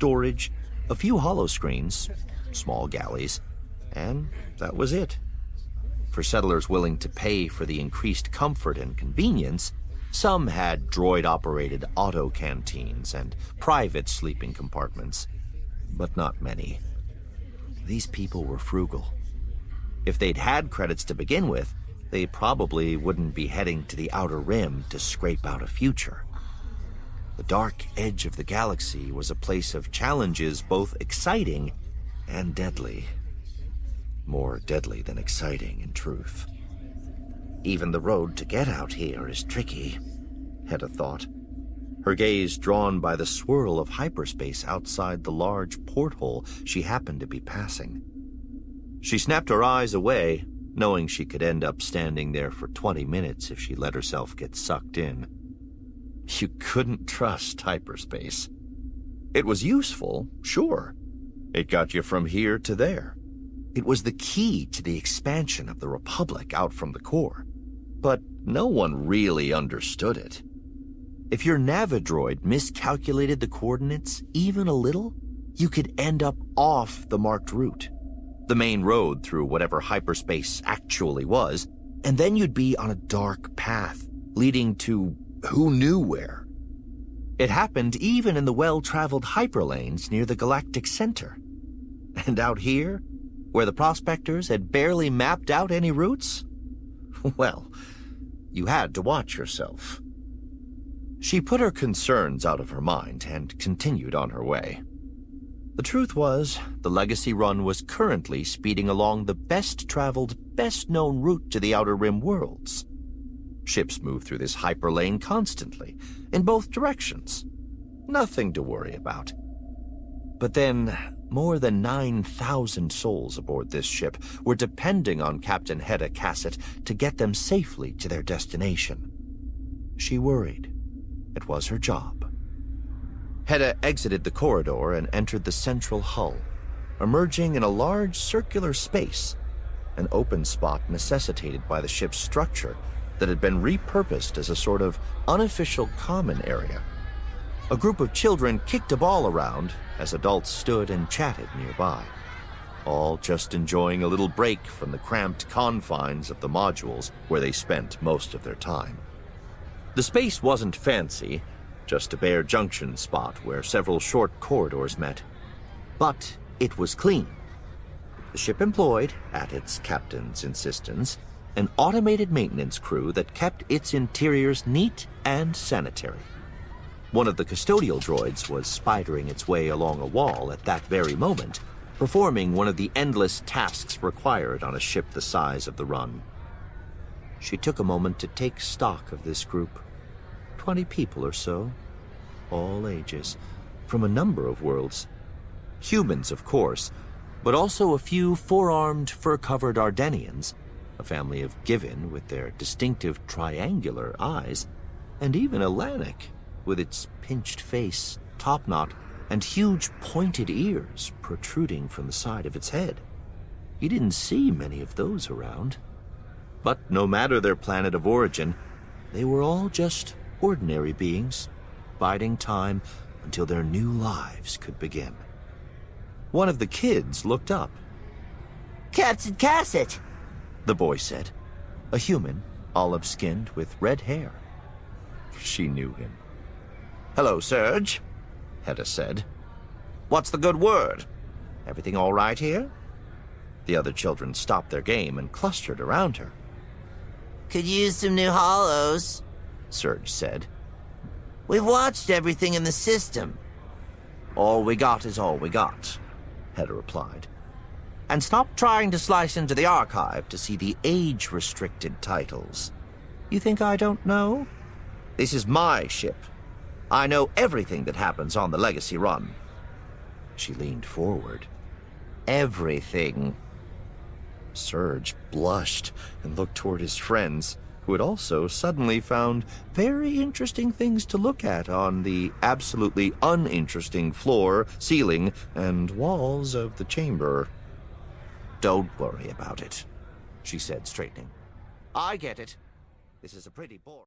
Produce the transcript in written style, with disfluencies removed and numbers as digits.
storage, a few holoscreens, small galleys, and that was it. For settlers willing to pay for the increased comfort and convenience, some had droid-operated auto canteens and private sleeping compartments, but not many. These people were frugal. If they'd had credits to begin with, they probably wouldn't be heading to the Outer Rim to scrape out a future. The dark edge of the galaxy was a place of challenges both exciting and deadly. More deadly than exciting, in truth. Even the road to get out here is tricky, Hedda thought, her gaze drawn by the swirl of hyperspace outside the large porthole she happened to be passing. She snapped her eyes away, knowing she could end up standing there for 20 minutes if she let herself get sucked in. You couldn't trust hyperspace. It was useful, sure. It got you from here to there. It was the key to the expansion of the Republic out from the core. But no one really understood it. If your Navidroid miscalculated the coordinates even a little, you could end up off the marked route, the main road through whatever hyperspace actually was, and then you'd be on a dark path leading to who knew where. It happened even in the well-traveled hyperlanes near the galactic center. And out here, where the prospectors had barely mapped out any routes? Well, you had to watch yourself. She put her concerns out of her mind and continued on her way. The truth was, the Legacy Run was currently speeding along the best-traveled, best-known route to the Outer Rim worlds. Ships move through this hyperlane constantly, in both directions. Nothing to worry about. But then, more than 9,000 souls aboard this ship were depending on Captain Hedda Cassett to get them safely to their destination. She worried. It was her job. Hedda exited the corridor and entered the central hull, emerging in a large circular space, an open spot necessitated by the ship's structure that had been repurposed as a sort of unofficial common area. A group of children kicked a ball around as adults stood and chatted nearby, all just enjoying a little break from the cramped confines of the modules where they spent most of their time. The space wasn't fancy, just a bare junction spot where several short corridors met. But it was clean. The ship employed, at its captain's insistence, an automated maintenance crew that kept its interiors neat and sanitary. One of the custodial droids was spidering its way along a wall at that very moment, performing one of the endless tasks required on a ship the size of the Run. She took a moment to take stock of this group. 20 people or so, all ages, from a number of worlds. Humans, of course, but also a few four-armed, fur-covered Ardenians, a family of Given with their distinctive triangular eyes, and even a Lanik with its pinched face, topknot, and huge pointed ears protruding from the side of its head. You didn't see many of those around. But no matter their planet of origin, they were all just ordinary beings, biding time until their new lives could begin. One of the kids looked up. "Captain Cassett," the boy said, a human, olive-skinned with red hair. She knew him. "Hello, Serge," Hedda said. "What's the good word? Everything all right here?" The other children stopped their game and clustered around her. "Could use some new holos," Serge said. "We've watched everything in the system." "All we got is all we got," Hedda replied. "And stop trying to slice into the archive to see the age-restricted titles. You think I don't know? This is my ship. I know everything that happens on the Legacy Run." She leaned forward. "Everything." Serge blushed and looked toward his friends, who had also suddenly found very interesting things to look at on the absolutely uninteresting floor, ceiling, and walls of the chamber. "Don't worry about it," she said, straightening. "I get it. This is a pretty boring..."